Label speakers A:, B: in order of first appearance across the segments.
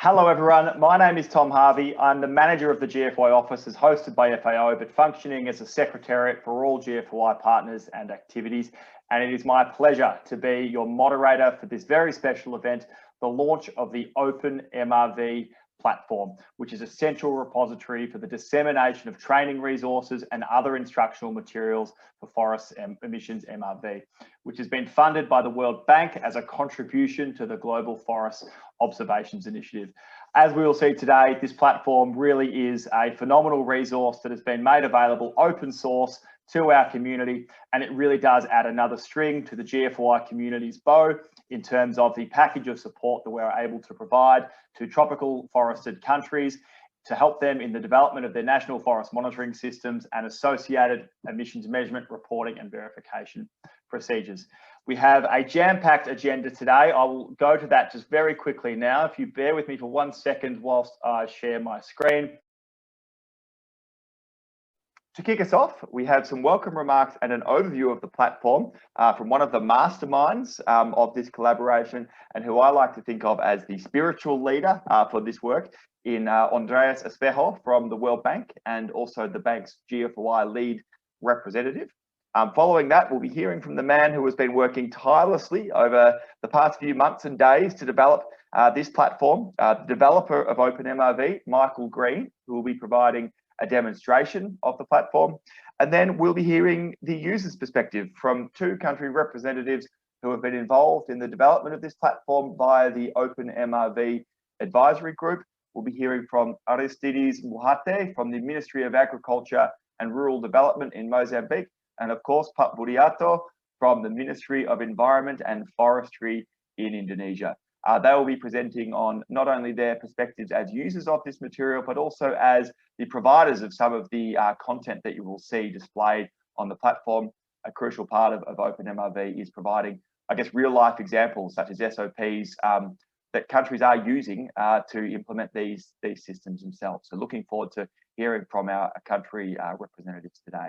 A: Hello everyone, my name is Tom Harvey. I'm the manager of the GFY office as hosted by FAO, but functioning as a secretariat for all GFY partners and activities. And it is my pleasure to be your moderator for this very special event, the launch of the Open MRV platform, which is a central repository for the dissemination of training resources and other instructional materials for forest emissions MRV, which has been funded by the World Bank as a contribution to the Global Forest Observations Initiative. As we will see today, this platform really is a phenomenal resource that has been made available open source to our community, and it really does add another string to the GFY community's bow in terms of the package of support that we're able to provide to tropical forested countries to help them in the development of their national forest monitoring systems and associated emissions measurement, reporting and verification procedures. We have a jam-packed agenda today. I will go to that just very quickly now. If you bear with me for 1 second whilst I share my screen. To kick us off, we have some welcome remarks and an overview of the platform from one of the masterminds of this collaboration, and who I like to think of as the spiritual leader for this work, in Andreas Espejo from the World Bank, and also the bank's GFY lead representative. Following that, we'll be hearing from the man who has been working tirelessly over the past few months and days to develop this platform, the developer of OpenMRV, Michael Green, who will be providing a demonstration of the platform. And then we'll be hearing the user's perspective from 2 country representatives who have been involved in the development of this platform via the OpenMRV advisory group. We'll be hearing from Aristides Muhate from the Ministry of Agriculture and Rural Development in Mozambique, and of course, Pak Budiarto from the Ministry of Environment and Forestry in Indonesia. They will be presenting on not only their perspectives as users of this material, but also as the providers of some of the content that you will see displayed on the platform. A crucial part of OpenMRV is providing, I guess, real life examples such as SOPs that countries are using to implement these systems themselves. So looking forward to hearing from our country representatives today.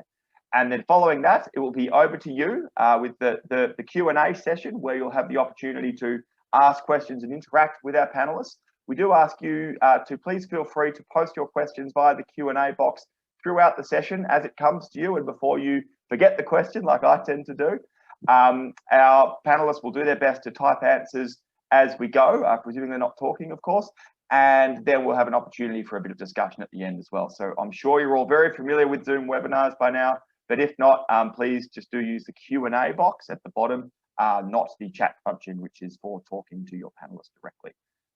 A: And then following that, it will be over to you with the Q&A session, where you'll have the opportunity to ask questions and interact with our panelists. We do ask you to please feel free to post your questions via the Q&A box throughout the session as it comes to you, and before you forget the question, like I tend to do. Our panelists will do their best to type answers as we go, presuming they're not talking, of course, and then we'll have an opportunity for a bit of discussion at the end as well. So I'm sure you're all very familiar with Zoom webinars by now, but if not, please just do use the Q&A box at the bottom, not the chat function, which is for talking to your panelists directly.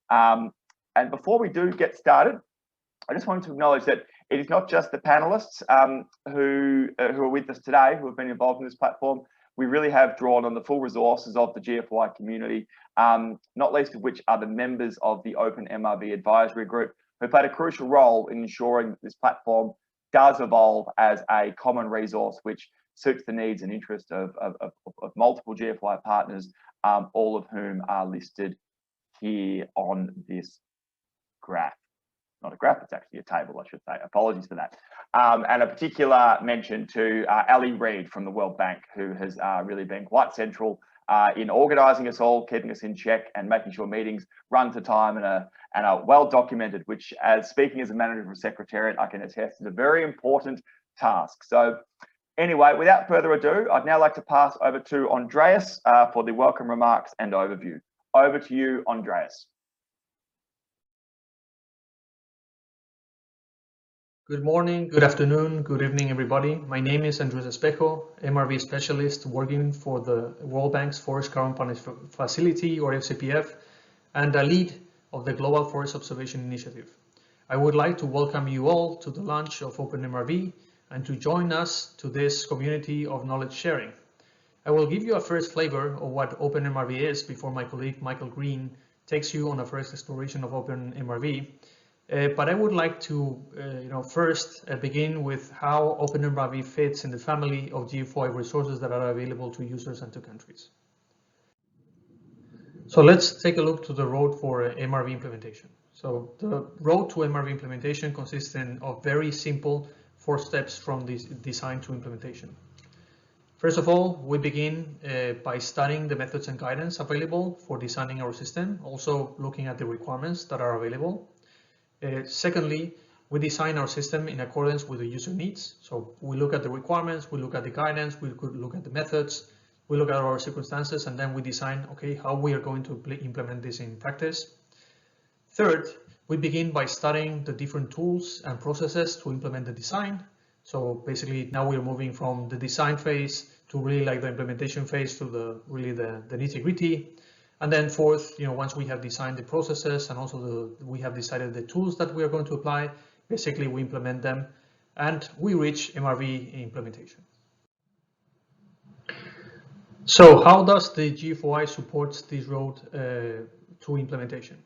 A: And before we do get started, I just wanted to acknowledge that it is not just the panelists who are with us today who have been involved in this platform. We really have drawn on the full resources of the GFY community, not least of which are the members of the OpenMRV advisory group, who played a crucial role in ensuring that this platform does evolve as a common resource which suits the needs and interests of multiple GFY partners, all of whom are listed here on this graph. Not a graph, it's actually a table, I should say. Apologies for that. And a particular mention to Ali Reid from the World Bank, who has really been quite central in organising us all, keeping us in check, and making sure meetings run to time and are well documented, which, as speaking as a manager of a secretariat, I can attest is a very important task. So anyway, without further ado, I'd now like to pass over to Andreas for the welcome remarks and overview. Over to you, Andreas.
B: Good morning, good afternoon, good evening, everybody. My name is Andreas Espejo, MRV specialist working for the World Bank's Forest Carbon Partners Facility, or FCPF, and a lead of the Global Forest Observation Initiative. I would like to welcome you all to the launch of OpenMRV and to join us to this community of knowledge sharing. I will give you a first flavor of what OpenMRV is before my colleague Michael Green takes you on a first exploration of OpenMRV. But I would like to first begin with how OpenMRV fits in the family of GFY resources that are available to users and to countries. So let's take a look to the road for MRV implementation. So the road to MRV implementation consists of very simple 4 steps from this design to implementation. First of all, we begin by studying the methods and guidance available for designing our system, also looking at the requirements that are available. Secondly, we design our system in accordance with the user needs. So we look at the requirements, we look at the guidance, we could look at the methods, we look at our circumstances, and then we design, okay, how we are going to implement this in practice. Third, we begin by studying the different tools and processes to implement the design. So basically now we're moving from the design phase to really like the implementation phase to the nitty-gritty. And then fourth, once we have designed the processes and also we have decided the tools that we are going to apply, basically we implement them and we reach MRV implementation. So how does the GFOI support this road to implementation?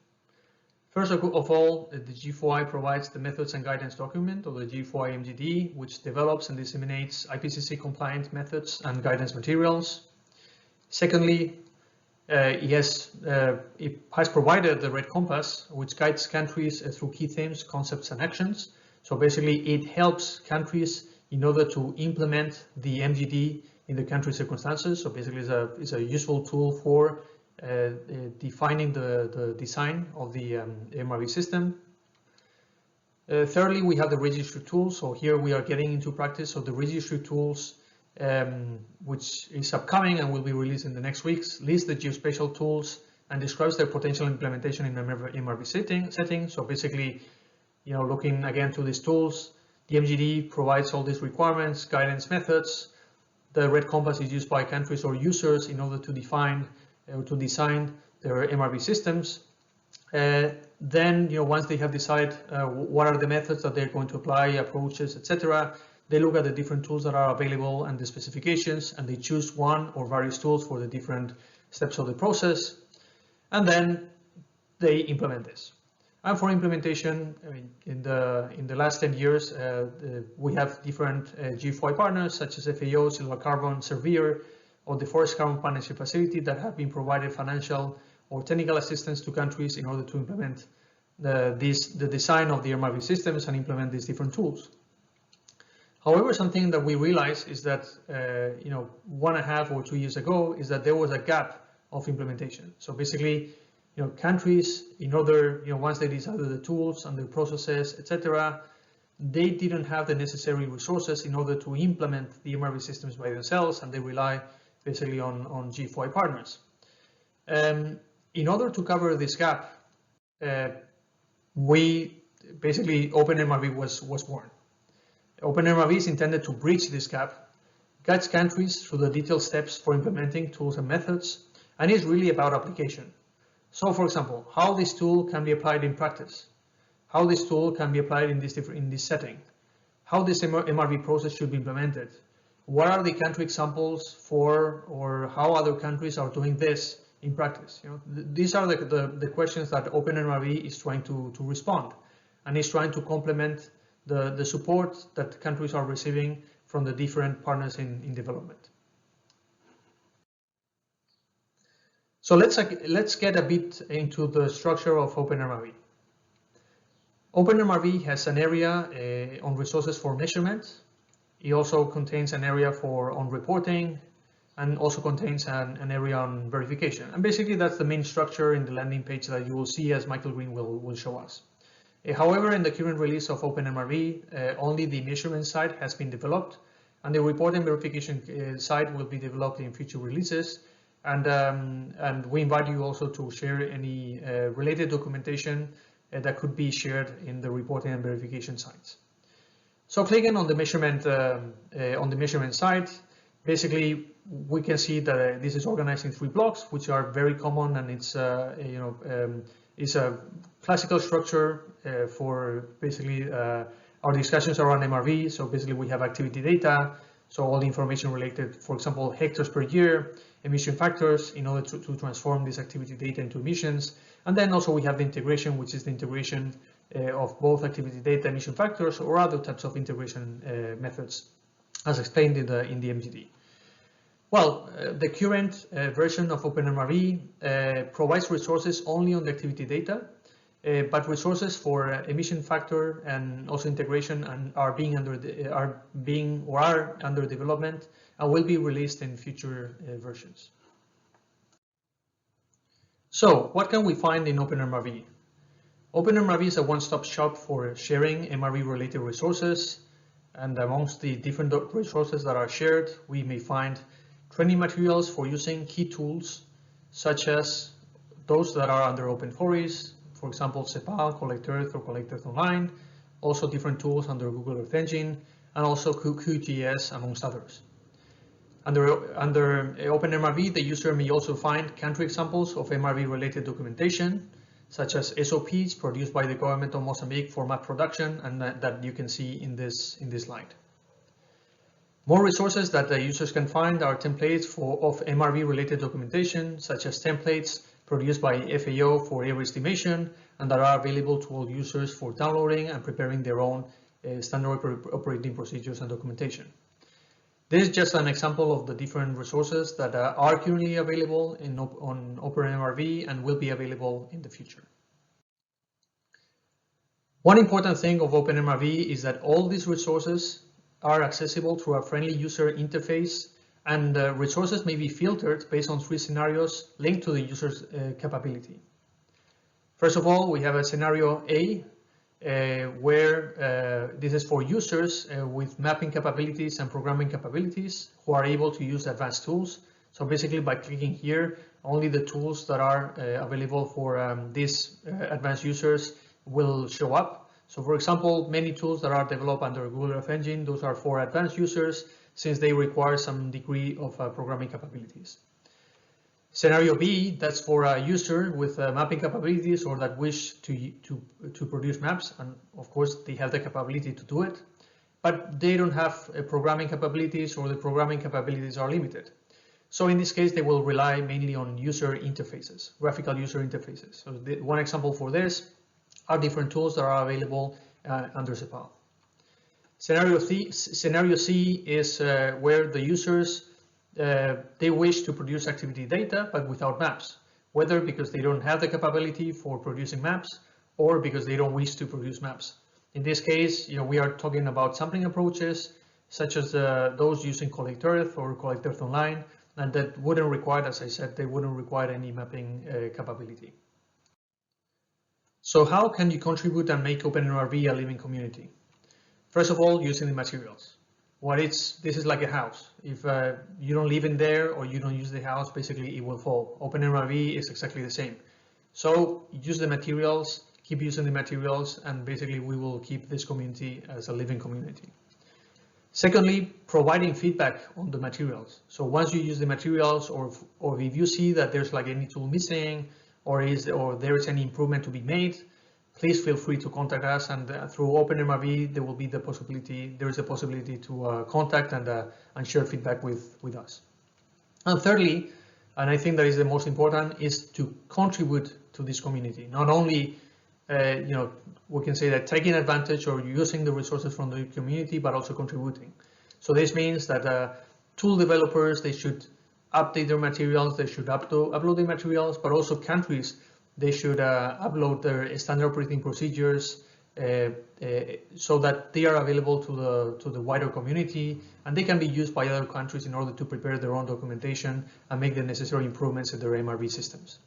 B: First of all, the GFOI provides the methods and guidance document, or the GFOI MGD, which develops and disseminates IPCC compliant methods and guidance materials. Secondly, it has provided the Red Compass, which guides countries through key themes, concepts, and actions. So basically, it helps countries in order to implement the MGD in the country circumstances. So basically, it's a useful tool for defining the design of the MRV system. Thirdly, we have the registry tools. So here we are getting into practice. So the registry tools, which is upcoming and will be released in the next weeks, lists the geospatial tools and describes their potential implementation in an MRV setting. So basically, looking again to these tools, the MGD provides all these requirements, guidance methods. The Red Compass is used by countries or users in order to define to design their MRV systems. Then, once they have decided what are the methods that they're going to apply, approaches, etc., they look at the different tools that are available and the specifications, and they choose one or various tools for the different steps of the process, and then they implement this. And for implementation, in the last 10 years, we have different GFOI partners such as FAO, Silva Carbon, Servier, or the Forest Carbon Partnership Facility that have been provided financial or technical assistance to countries in order to implement the design of the MRV systems and implement these different tools. However, something that we realized is that 1.5 or 2 years ago is that there was a gap of implementation. So basically, countries, in order, once they decided the tools and the processes, etc., they didn't have the necessary resources in order to implement the MRV systems by themselves, and they rely basically on GFOI partners. In order to cover this gap, OpenMRV was born. OpenMRV is intended to bridge this gap, guides countries through the detailed steps for implementing tools and methods, and is really about application. So, for example, how this tool can be applied in practice, how this tool can be applied in this setting, how this MRV process should be implemented, what are the country examples for, or how other countries are doing this in practice. These are the questions that OpenMRV is trying to respond, and is trying to complement the support that countries are receiving from the different partners in development. So let's get a bit into the structure of OpenMRV. OpenMRV has an area on resources for measurement. It also contains an area on reporting, and also contains an area on verification. And basically that's the main structure in the landing page that you will see, as Michael Green will show us. However, in the current release of OpenMRV, only the measurement side has been developed, and the report and verification side will be developed in future releases. And we invite you also to share any related documentation that could be shared in the reporting and verification sites. So clicking on the measurement side, basically we can see that this is organized in 3 blocks, which are very common, and it's is a classical structure for basically our discussions around MRV. So basically we have activity data, so all the information related, for example, hectares per year, emission factors in order to transform this activity data into emissions. And then also we have the integration, which is the integration of both activity data, emission factors, or other types of integration methods, as explained in the MGD. Well, the current version of OpenMRV provides resources only on the activity data, but resources for emission factor and also integration and are under development and will be released in future versions. So what can we find in OpenMRV? OpenMRV is a one-stop shop for sharing MRV-related resources, and amongst the different resources that are shared, we may find training materials for using key tools, such as those that are under OpenFOREST, for example, CEPAL, Collect Earth, or Collect Earth Online, also different tools under Google Earth Engine, and also QGIS, amongst others. Under OpenMRV, the user may also find country examples of MRV-related documentation, such as SOPs produced by the government of Mozambique for map production, and that you can see in this slide. More resources that the users can find are templates of MRV-related documentation, such as templates produced by FAO for area estimation, and that are available to all users for downloading and preparing their own standard operating procedures and documentation. This is just an example of the different resources that are currently available on OpenMRV and will be available in the future. One important thing of OpenMRV is that all these resources are accessible through a friendly user interface, and resources may be filtered based on 3 scenarios linked to the user's capability. First of all, we have a scenario A, where this is for users with mapping capabilities and programming capabilities who are able to use advanced tools. So basically, by clicking here, only the tools that are available for these advanced users will show up. So for example, many tools that are developed under Google Earth Engine, those are for advanced users since they require some degree of programming capabilities. Scenario B, that's for a user with mapping capabilities or that wish to produce maps, and of course they have the capability to do it, but they don't have programming capabilities, or the programming capabilities are limited. So in this case, they will rely mainly on user interfaces, graphical user interfaces. So one example for this are different tools that are available under CEPAL. Scenario C is where the users they wish to produce activity data, but without maps, whether because they don't have the capability for producing maps or because they don't wish to produce maps. In this case, we are talking about sampling approaches, such as those using Collect Earth or Collect Earth Online, and that wouldn't require, as I said, they wouldn't require any mapping capability. So how can you contribute and make OpenMRV a living community? First of all, using the materials. This is like a house. If you don't live in there or you don't use the house, basically it will fall. OpenMRV is exactly the same. So use the materials, keep using the materials, and basically we will keep this community as a living community. Secondly, providing feedback on the materials. So once you use the materials, or if you see that there's like any tool missing, or there is any improvement to be made, please feel free to contact us, and through OpenMRV there is a possibility to contact and share feedback with us. And thirdly, and I think that is the most important, is to contribute to this community. Not only we can say that taking advantage or using the resources from the community, but also contributing. So this means that tool developers, they should update their materials, they should upload the materials, but also countries, they should upload their standard operating procedures so that they are available to the wider community, and they can be used by other countries in order to prepare their own documentation and make the necessary improvements in their MRV systems.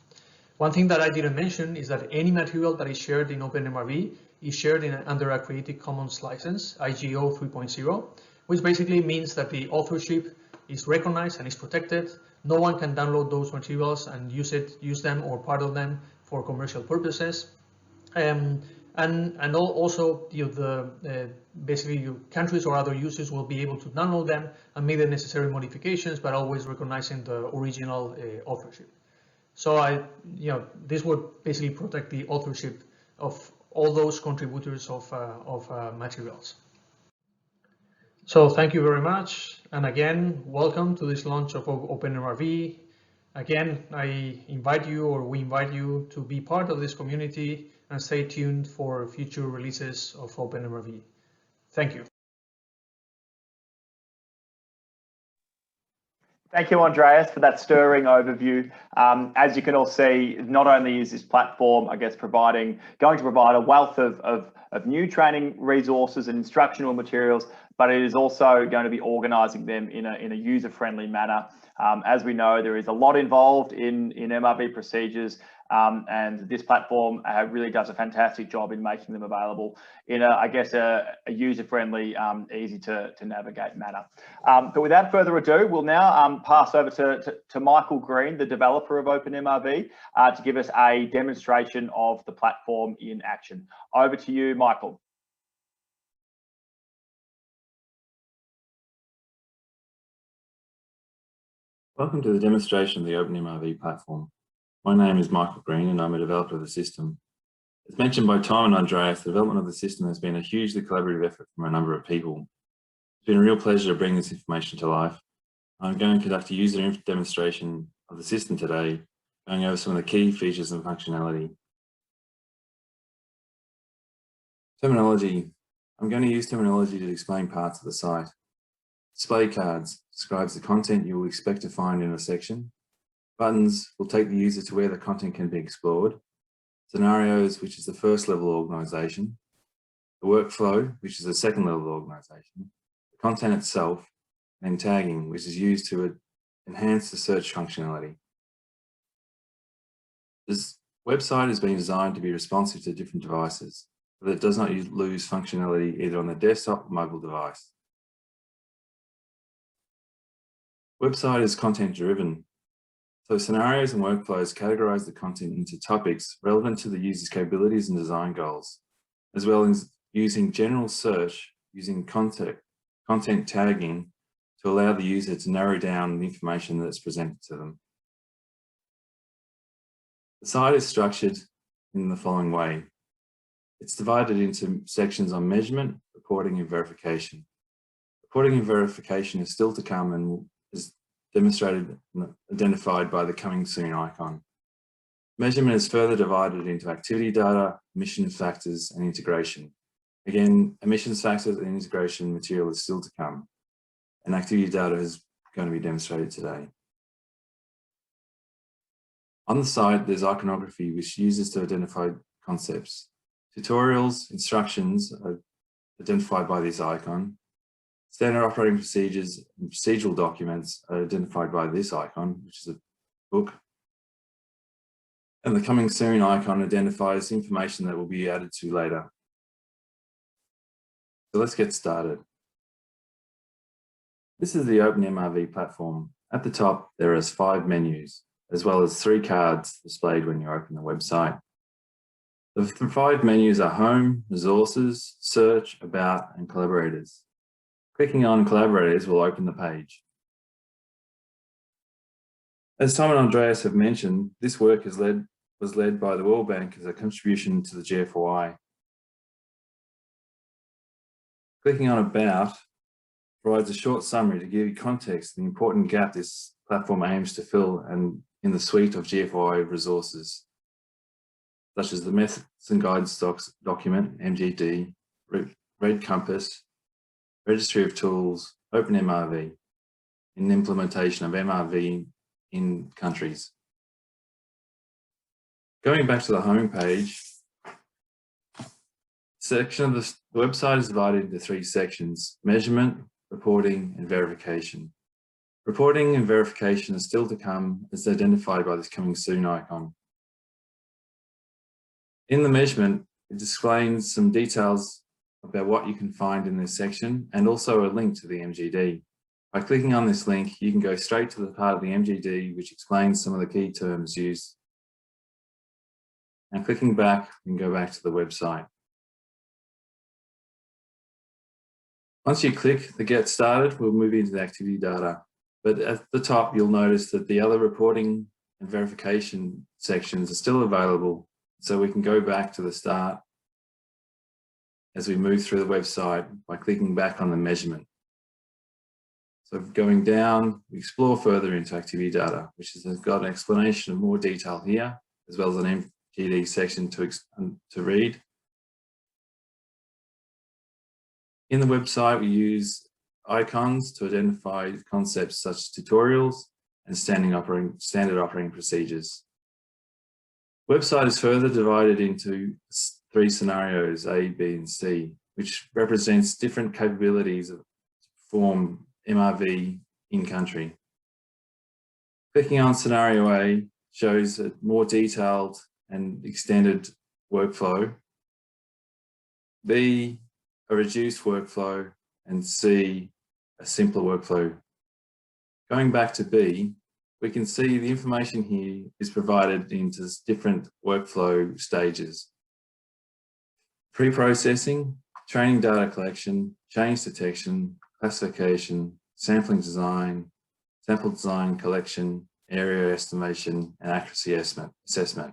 B: One thing that I didn't mention is that any material that is shared in OpenMRV is shared under a Creative Commons license, IGO 3.0, which basically means that the authorship is recognized and is protected. No one can download those materials and use them or part of them for commercial purposes. And also basically countries or other users will be able to download them and make the necessary modifications, but always recognizing the original authorship. So this would basically protect the authorship of all those contributors of materials. So thank you very much, and again, welcome to this launch of OpenMRV. Again, we invite you to be part of this community and stay tuned for future releases of OpenMRV. Thank you.
A: Thank you, Andreas, for that stirring overview. As you can all see, not only is this platform, I guess, going to provide a wealth of new training resources and instructional materials, but it is also going to be organising them in a user-friendly manner. As we know, there is a lot involved in MRV procedures, and this platform really does a fantastic job in making them available in a user-friendly, easy to navigate manner. But without further ado, we'll now pass over to Michael Green, the developer of OpenMRV, to give us a demonstration of the platform in action. Over to you, Michael.
C: Welcome to the demonstration of the OpenMRV platform. My name is Michael Green and I'm a developer of the system. As mentioned by Tom and Andreas, the development of the system has been a hugely collaborative effort from a number of people. It's been a real pleasure to bring this information to life. I'm going to conduct a user demonstration of the system today, going over some of the key features and functionality. Terminology. I'm going to use terminology to explain parts of the site. Display cards describes the content you will expect to find in a section. Buttons will take the user to where the content can be explored. Scenarios, which is the first level of organisation. The workflow, which is the second level of organisation. The content itself, and tagging, which is used to enhance the search functionality. This website has been designed to be responsive to different devices, so that it does not lose functionality either on the desktop or mobile device. Website is content driven. So scenarios and workflows categorize the content into topics relevant to the user's capabilities and design goals, as well as using general search using content tagging to allow the user to narrow down the information that's presented to them. The site is structured in the following way. It's divided into sections on measurement, reporting and verification. Reporting and verification is still to come and is demonstrated and identified by the coming soon icon. Measurement is further divided into activity data, emission factors and integration. Again, emissions factors and integration material is still to come, and activity data is going to be demonstrated today. On the site, there's iconography which uses to identify concepts. Tutorials, instructions are identified by this icon. Standard operating procedures and procedural documents are identified by this icon, which is a book. And the coming soon icon identifies information that will be added to later. So let's get started. This is the OpenMRV platform. At the top, there is 5 menus, as well as 3 cards displayed when you open the website. The 5 menus are Home, Resources, Search, About, and Collaborators. Clicking on Collaborators will open the page. As Tom and Andreas have mentioned, this work was led by the World Bank as a contribution to the GFOI. Clicking on About provides a short summary to give you context and the important gap this platform aims to fill and in the suite of GFOI resources, such as the Methods and Guides document, MGD, Red Compass, Registry of Tools, OpenMRV, and implementation of MRV in countries. Going back to the home page, section of the website is divided into 3 sections: measurement, reporting, and verification. Reporting and verification are still to come as identified by this coming soon icon. In the measurement, it displays some details about what you can find in this section and also a link to the MGD. By clicking on this link, you can go straight to the part of the MGD which explains some of the key terms used. And clicking back, you can go back to the website. Once you click the Get Started, we'll move into the activity data. But at the top, you'll notice that the other reporting and verification sections are still available. So we can go back to the start as we move through the website by clicking back on the measurement. So going down, we explore further into activity data, which has got an explanation of more detail here, as well as an MGD section to read. In the website, we use icons to identify concepts such as tutorials and standard operating procedures. Website is further divided into 3 scenarios, A, B, and C, which represents different capabilities to perform MRV in country. Clicking on scenario A shows a more detailed and extended workflow. B, a reduced workflow, and C, a simpler workflow. Going back to B, we can see the information here is provided into different workflow stages. Pre-processing, training data collection, change detection, classification, sampling design, sample design collection, area estimation, and accuracy assessment.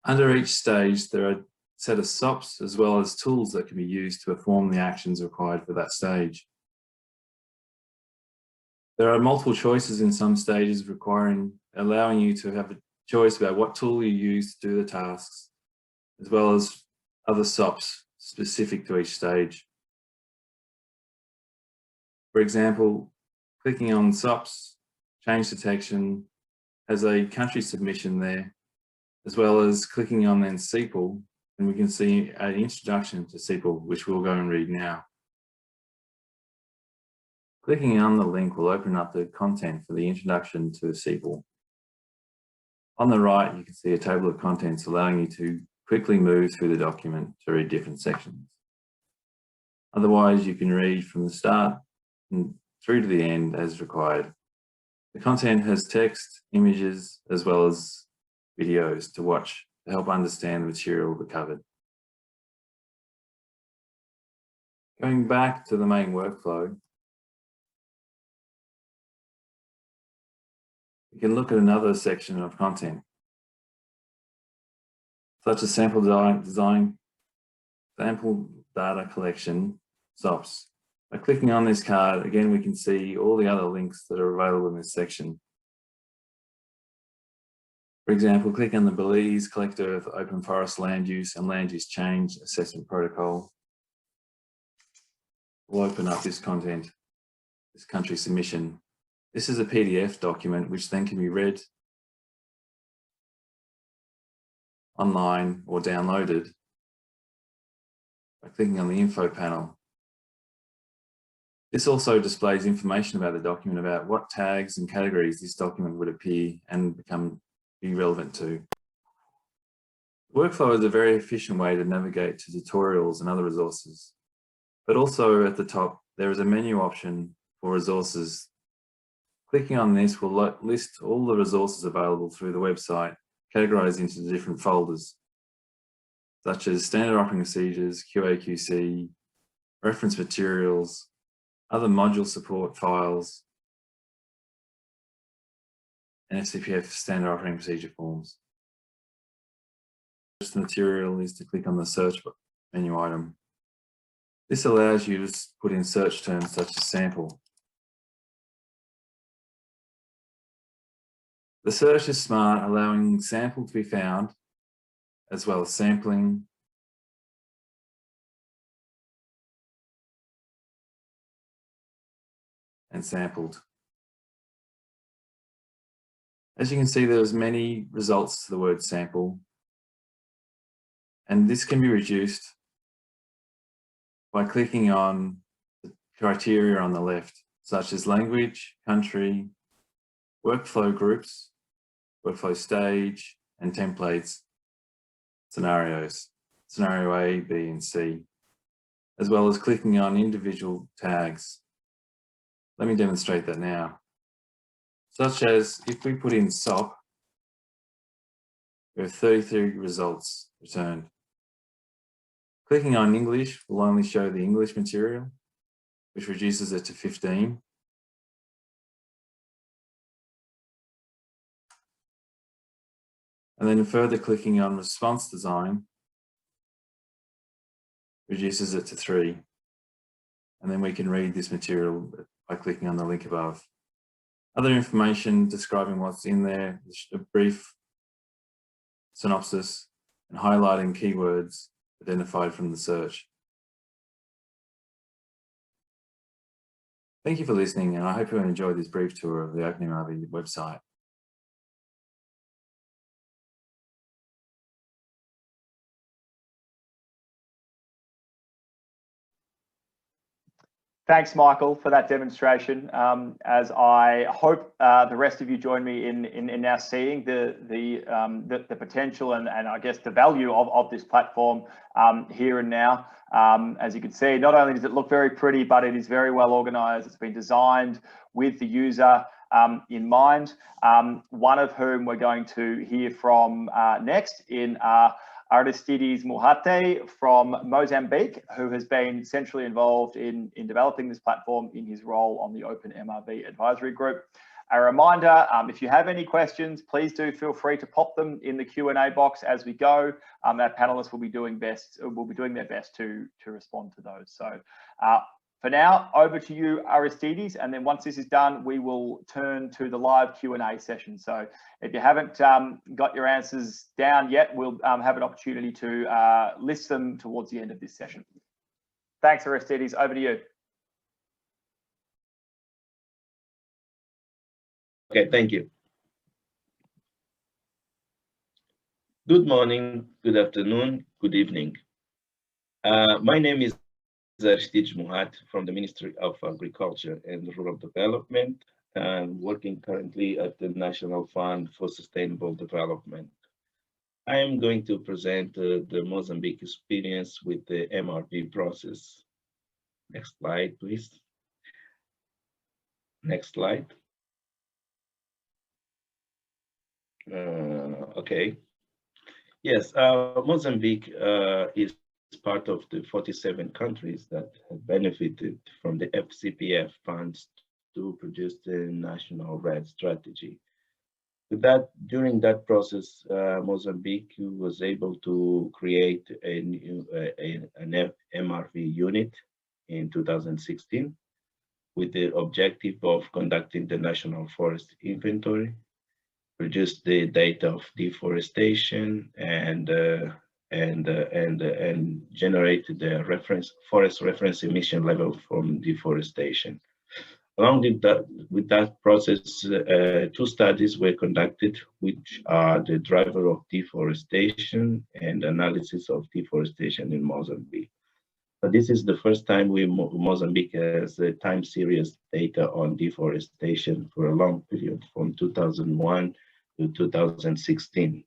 C: Under each stage, there are a set of SOPs as well as tools that can be used to perform the actions required for that stage. There are multiple choices in some stages allowing you to have a choice about what tool you use to do the tasks, as well as other SOPs specific to each stage. For example, clicking on SOPs, change detection has a country submission there, as well as clicking on then CEPL, and we can see an introduction to CEPL, which we'll go and read now. Clicking on the link will open up the content for the introduction to CEPL. On the right, you can see a table of contents allowing you to quickly move through the document to read different sections. Otherwise, you can read from the start and through to the end as required. The content has text, images, as well as videos to watch to help understand the material covered. Going back to the main workflow, we can look at another section of content, such as sample design, sample data collection, SOPs. By clicking on this card, again, we can see all the other links that are available in this section. For example, click on the Belize Collect Earth Open Forest Land Use and Land Use Change Assessment Protocol. We'll open up this content, this country submission. This is a PDF document which then can be read online or downloaded by clicking on the info panel. This also displays information about the document about what tags and categories this document would appear and be relevant to. Workflow is a very efficient way to navigate to tutorials and other resources, but also at the top, there is a menu option for resources. Clicking on this will list all the resources available through the website, categorized into the different folders, such as standard operating procedures, QA/QC, reference materials, other module support files, and FCPF standard operating procedure forms. The material is to click on the search menu item. This allows you to put in search terms such as sample. The search is smart, allowing sample to be found, as well as sampling, and sampled. As you can see, there's many results to the word sample, and this can be reduced by clicking on the criteria on the left, such as language, country, workflow groups, workflow stage, and templates, scenarios, scenario A, B, and C, as well as clicking on individual tags. Let me demonstrate that now. Such as if we put in SOP, we have 33 results returned. Clicking on English will only show the English material, which reduces it to 15. And then further clicking on response design reduces it to 3. And then we can read this material by clicking on the link above. Other information describing what's in there, a brief synopsis, and highlighting keywords identified from the search. Thank you for listening, and I hope you enjoyed this brief tour of the OpenMRV website.
A: Thanks, Michael, for that demonstration. As I hope the rest of you join me in now seeing the potential and I guess the value of this platform here and now. As you can see, not only does it look very pretty, but it is very well organized. It's been designed with the user in mind. One of whom we're going to hear from next in Aristides Muhate from Mozambique, who has been centrally involved in developing this platform in his role on the OpenMRV advisory group. A reminder, if you have any questions, please do feel free to pop them in the Q&A box as we go. Our panelists will be doing their best to respond to those. So for now, over to you, Aristides, and then once this is done, we will turn to the live Q&A session. So if you haven't got your answers down yet, we'll have an opportunity to list them towards the end of this session. Thanks, Aristides. Over to you.
D: Okay, thank you. Good morning, good afternoon, good evening. My name is Aristides Muhate from the Ministry of Agriculture and Rural Development. I'm working currently at the National Fund for Sustainable Development. I am going to present the Mozambique experience with the MRV process. Next slide, please. Next slide. Okay. Yes, Mozambique is part of the 47 countries that have benefited from the FCPF funds to produce the national RED strategy. With that, during that process, Mozambique was able to create an MRV unit in 2016 with the objective of conducting the national forest inventory, produce the data of deforestation, and generate the forest reference emission level from deforestation. Along with that process, 2 studies were conducted, which are the driver of deforestation and analysis of deforestation in Mozambique. But this is the first time Mozambique has time series data on deforestation for a long period, from 2001 to 2016.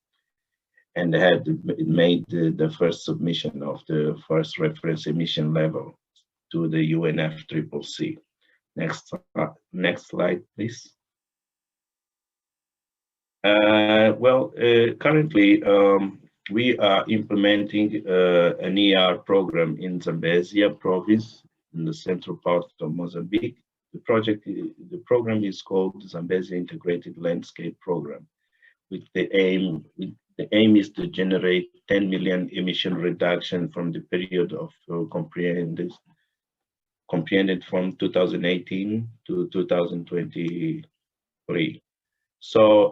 D: And had made the first submission of the forest reference emission level to the UNFCCC. Next slide, please. Currently, we are implementing an ER program in Zambezia province in the central part of Mozambique. The program is called Zambezia Integrated Landscape Program, with the aim is to generate 10 million emission reduction from the period of comprehended from 2018 to 2023. So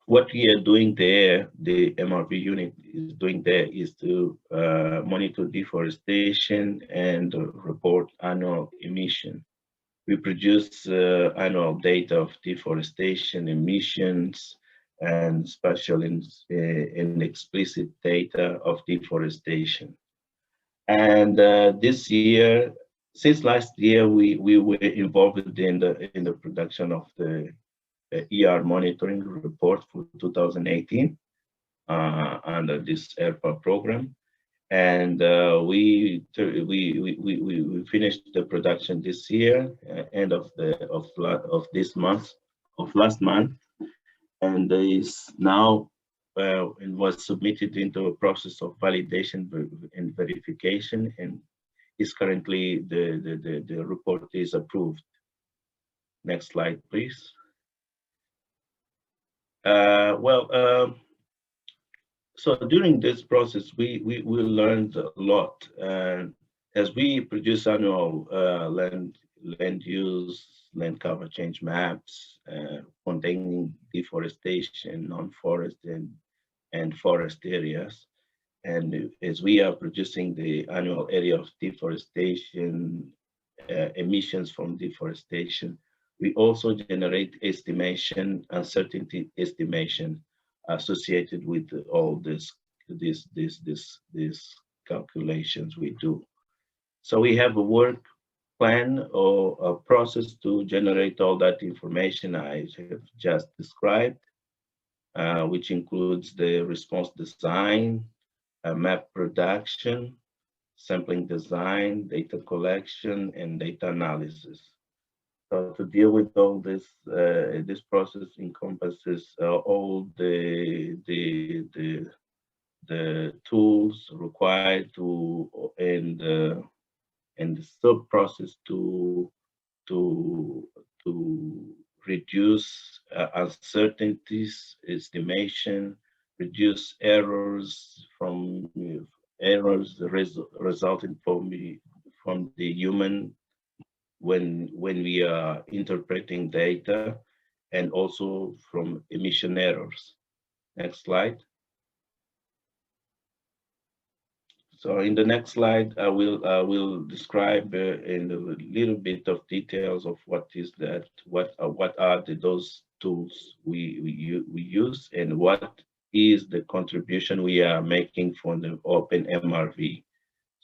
D: what we are doing there, the MRV unit is doing there, is to monitor deforestation and report annual emission. We produce annual data of deforestation emissions and spatial and explicit data of deforestation. And this year, since last year, we were involved in the production of the ER monitoring report for 2018 under this ERPA program, and we finished the production this year, end of last month, and is now and was submitted into a process of validation and verification, and is currently the report is approved. Next slide, please. So during this process, we learned a lot, as we produce annual land use, land cover change maps containing deforestation, non-forest and forest areas. And as we are producing the annual area of deforestation emissions from deforestation. We also generate estimation, uncertainty estimation associated with all these calculations we do. So we have a work plan or a process to generate all that information I have just described, which includes the response design, map production, sampling design, data collection, and data analysis. So to deal with all this, this process encompasses all the tools required to and the sub process to reduce uncertainties, estimation, reduce errors from resulting from the human when we are interpreting data, and also from emission errors. Next slide. So in the next slide, I will describe in a little bit of details of what is that, what are those tools we use, and what is the contribution we are making from the Open MRV.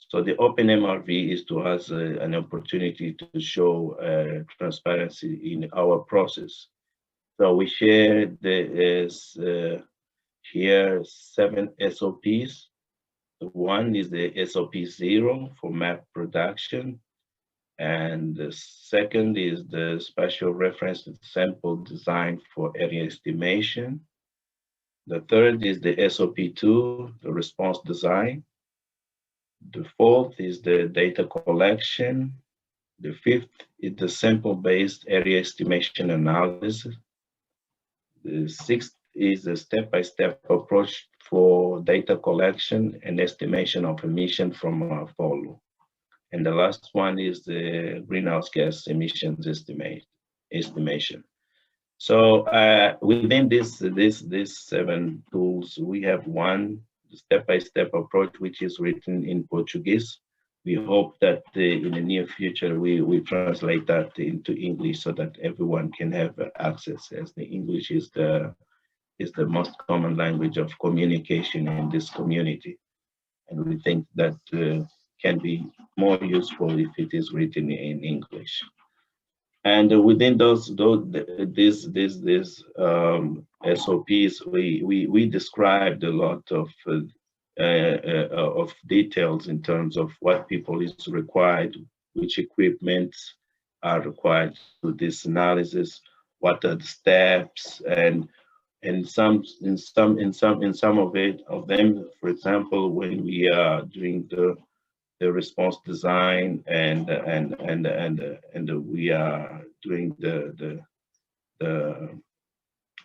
D: So the Open MRV is to us an opportunity to show transparency in our process. So we share here 7 SOPs. One is the SOP 0 for map production, and the second is the spatial reference sample design for area estimation. The third is the SOP 2, the response design. The fourth is the data collection. The fifth is the sample-based area estimation analysis. The sixth is a step-by-step approach for data collection and estimation of emission from our follow. And the last one is the greenhouse gas emissions estimation. So within this 7 tools, we have one step-by-step approach which is written in Portuguese. We hope that in the near future we translate that into English so that everyone can have access, as the English is the most common language of communication in this community. And we think that can be more useful if it is written in English. And within these SOPs, we described a lot of details in terms of what people is required, which equipment are required to do this analysis, what are the steps, and in some of them, for example, when we are doing the response design and we are doing the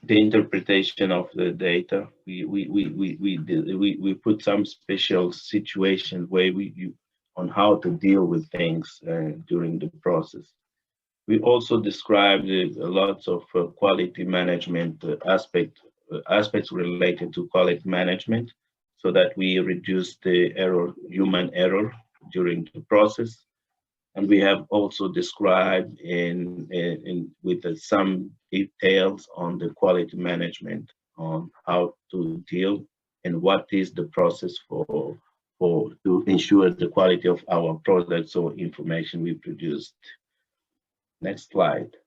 D: interpretation of the data, we put some special situations where on how to deal with things during the process. We also described lots of quality management aspects related to quality management, so that we reduce the human error during the process. And we have also described with some details on the quality management, on how to deal and what is the process to ensure the quality of our products or information we produced. Next slide.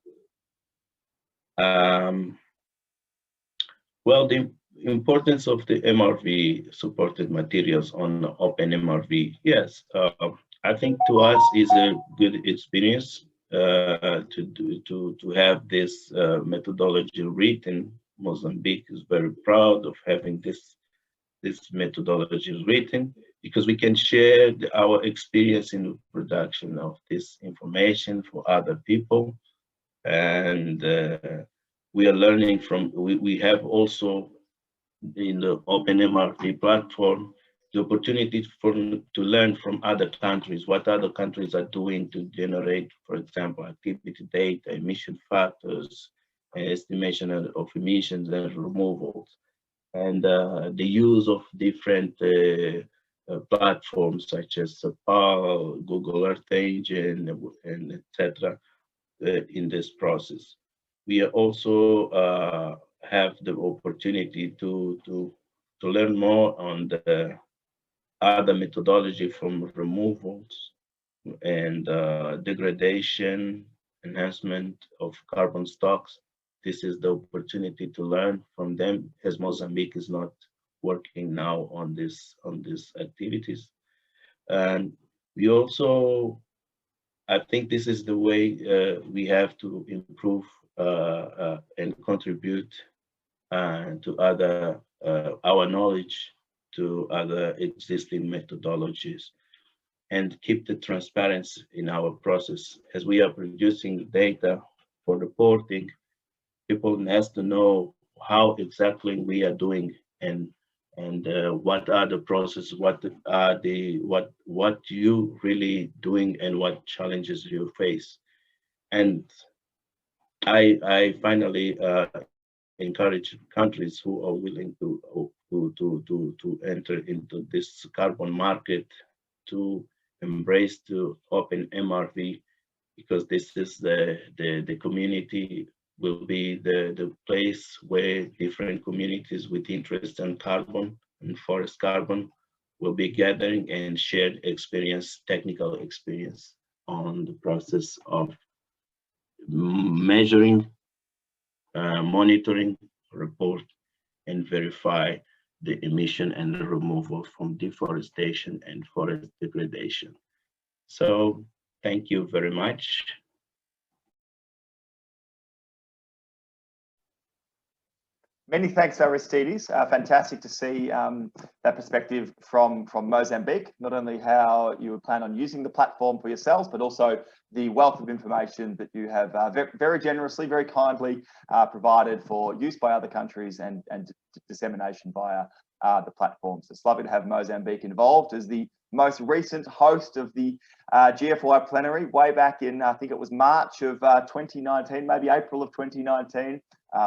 D: Well, the importance of the MRV supported materials on Open MRV. Yes, I think to us is a good experience to have this methodology written. Mozambique is very proud of having this methodology written, because we can share our experience in the production of this information for other people. And we are learning from, we have also in the Open MRV platform, the opportunity to learn from other countries, what other countries are doing to generate, for example, activity data, emission factors, estimation of emissions and removals, and the use of different platforms such as PAL, Google Earth Engine, and etc. In this process. We also have the opportunity to learn more on the other methodology from removals and degradation, enhancement of carbon stocks. This is the opportunity to learn from them, as Mozambique is not working now on these activities. And we also, I think this is the way we have to improve and contribute to other our knowledge to other existing methodologies, and keep the transparency in our process. As we are producing data for reporting, people has to know how exactly we are doing and what are the processes, what you really doing, and what challenges you face. And I finally encourage countries who are willing to enter into this carbon market to embrace to open MRV, because this is the community will be the place where different communities with interest in carbon and forest carbon will be gathering and shared experience, technical experience on the process of measuring, monitoring, report, and verify the emission and the removal from deforestation and forest degradation. So thank you very much.
A: Many thanks, Aristides. Fantastic to see that perspective from Mozambique, not only how you plan on using the platform for yourselves, but also the wealth of information that you have very generously, very kindly provided for use by other countries and dissemination via the platforms. It's lovely to have Mozambique involved as the most recent host of the GFY plenary way back in, I think it was March of 2019, maybe April of 2019,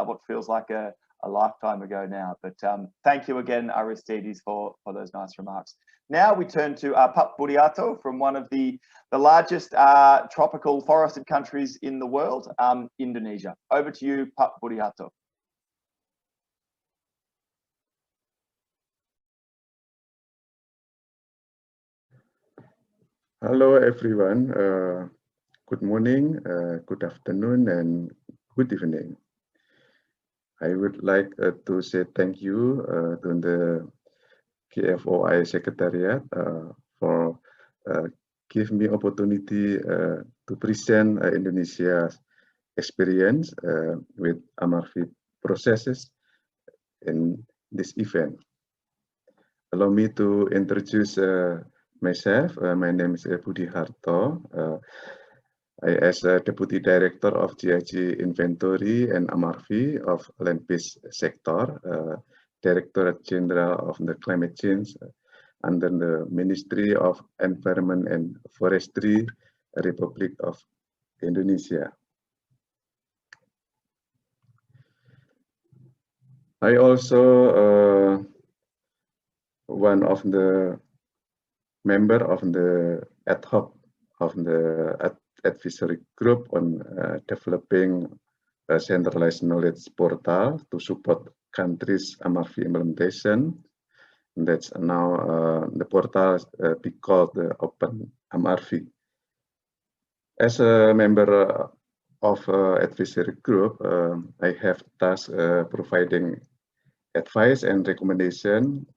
A: what feels like a lifetime ago now. But thank you again, Aristides, for those nice remarks. Now we turn to Pak Budiarto from one of the largest tropical forested countries in the world, Indonesia. Over to you, Pak Budiarto.
E: Hello, everyone. Good morning, good afternoon, and good evening. I would like to say thank you to the GFOI Secretariat for giving me opportunity to present Indonesia's experience with MRV processes in this event. Allow me to introduce myself. My name is Budiarto. As a Deputy Director of GIG Inventory and MRV of Land-Based Sector, Directorate General of the Climate Change under the Ministry of Environment and Forestry, Republic of Indonesia. I also one of the member of the ad hoc of the advisory group on developing a centralized knowledge portal to support countries' MRV implementation. That's now the portal be called the Open MRV. As a member of advisory group, I have tasked providing advice and recommendation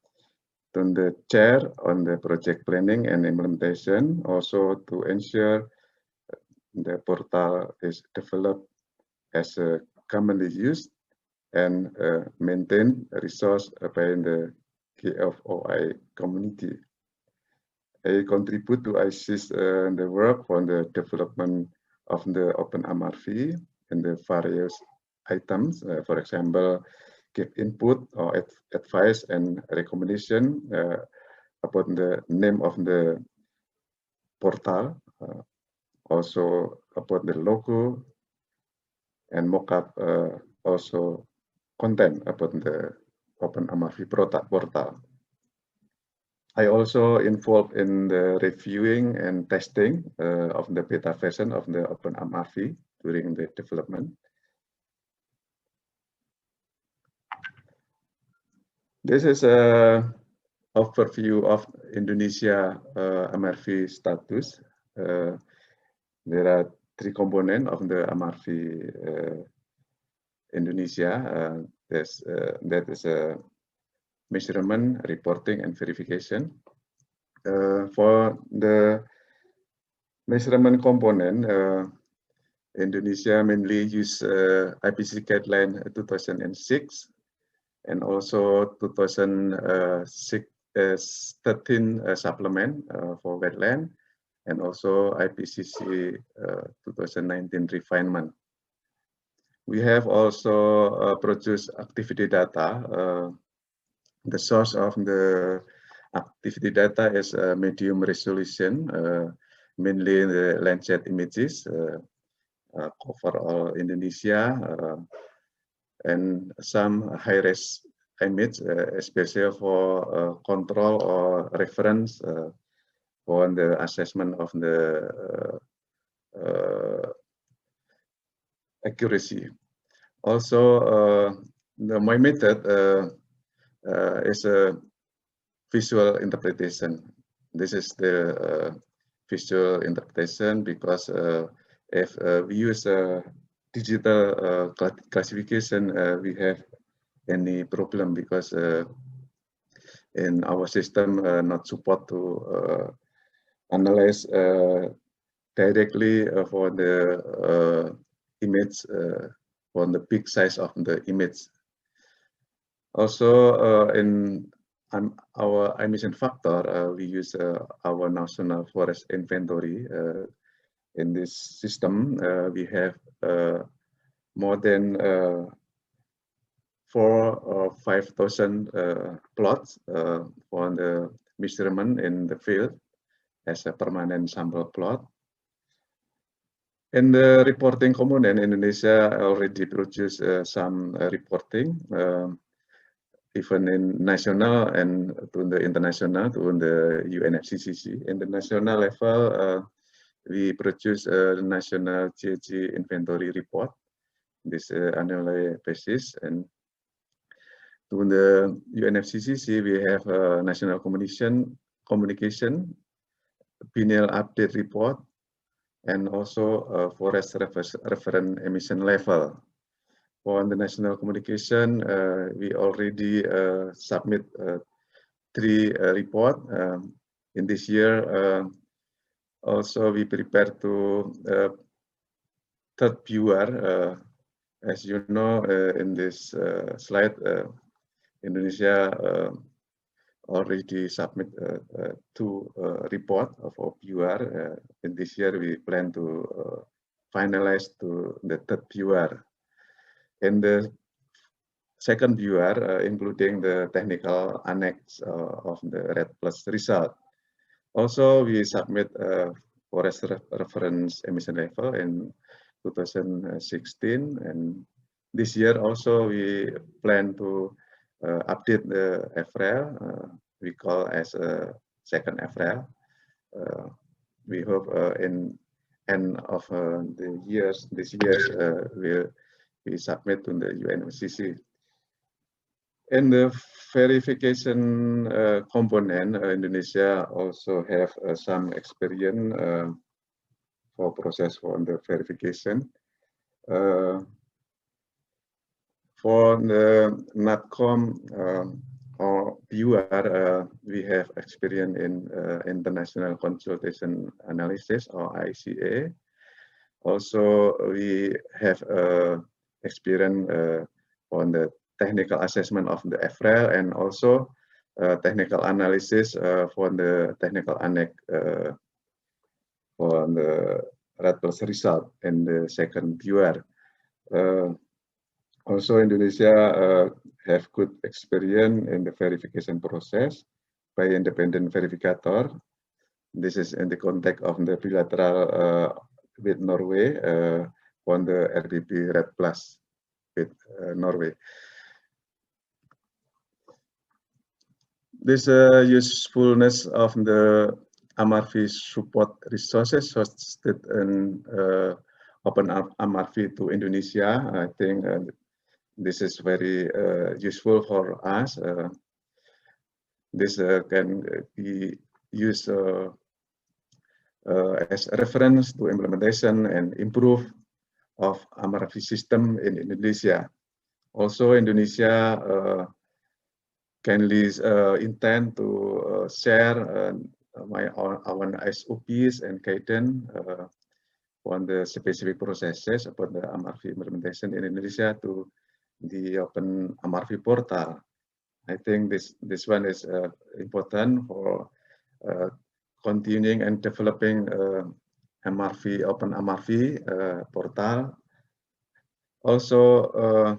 E: to the chair on the project planning and implementation, also to ensure the portal is developed as a commonly used and maintained resource by the GFOI community. I contribute to assist the work on the development of the Open MRV and the various items, for example, give input or advice and recommendation about the name of the portal, also about the logo, and mock-up also content about the Open MRV portal. I also involved in the reviewing and testing of the beta version of the OpenMRV during the development. This is a overview of Indonesia MRV status. There are 3 components of the MRV Indonesia. That is a measurement, reporting, and verification. For the measurement component, Indonesia mainly use IPC guideline 2006 and also 2013 supplement for wetland, and also IPCC 2019 refinement. We have also produced activity data. The source of the activity data is medium resolution, mainly the Landsat images, cover all Indonesia, and some high-res image, especially for control or reference for the assessment of the accuracy. Also, my method is a visual interpretation. This is the visual interpretation because if we use digital classification, we have any problem because in our system not support to analyze directly for the image on the big size of the image. Also, in our emission factor, we use our national forest inventory. In this system, we have more than 4,000 or 5,000 plots for the measurement in the field as a permanent sample plot. In the reporting component, Indonesia already produced some reporting, even in national and to the international, to the UNFCCC. In the national level, we produce a national GHG inventory report, this annual basis, and to the UNFCCC, we have a national communication biennial update report, and also forest reference emission level. For the national communication, we already submit 3 reports. In this year, also we prepare to third viewer. As you know, in this slide, Indonesia already submit 2 reports for viewer. In this year, we plan to finalize to the third viewer. In the second viewer, including the technical annex of the REDD+ result. Also, we submit forest reference emission level in 2016, and this year also we plan to update the FREL, we call as a second FREL. We hope in end of the years, this year, we submit to the UNFCCC. In the verification component, Indonesia also have some experience for process for the verification. For the NATCOM or viewer, we have experience in international consultation analysis or ICA. Also, we have experience on the technical assessment of the FREL and also technical analysis for the technical annex for the REDD+ result in the second viewer. Also, Indonesia have good experience in the verification process by independent verificator. This is in the context of the bilateral with Norway on the RBP REDD+ with Norway. this usefulness of the Amarfi support resources hosted in Open Amarfi to Indonesia. I think this is very useful for us. This can be used as a reference to implementation and improve of Amarfi system in Indonesia. Also, Indonesia can intend to share our SOPs and guidance on the specific processes about the Amarfi implementation in Indonesia to the Open Amarfi portal. I think this one is important for continuing and developing Amarfi, Open Amarfi portal. Also,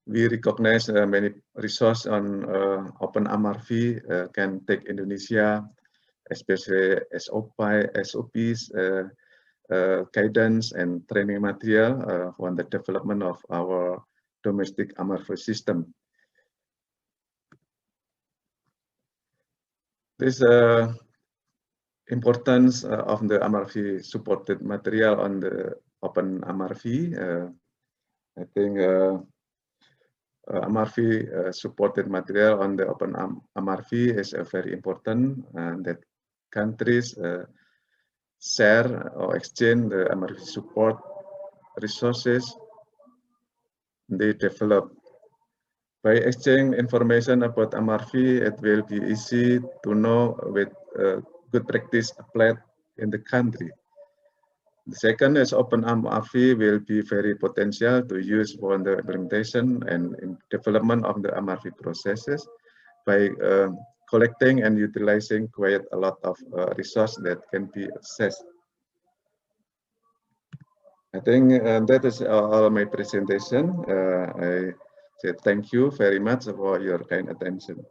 E: we recognize many resources on Open Amarfi can take Indonesia, especially SOPs, guidance and training material on the development of our domestic Amarfi system. This importance of the Amarfi supported material on the Open Amarfi. I think Amarfi supported material on the Open Amarfi is very important, and that countries share or exchange the Amarfi support resources they develop. By exchanging information about Amarfi, it will be easy to know with good practice applied in the country. The second is Open Amarfi will be very potential to use for the implementation and development of the Amarfi processes by collecting and utilizing quite a lot of resources that can be accessed. I think that is all my presentation. I say thank you very much for your kind attention.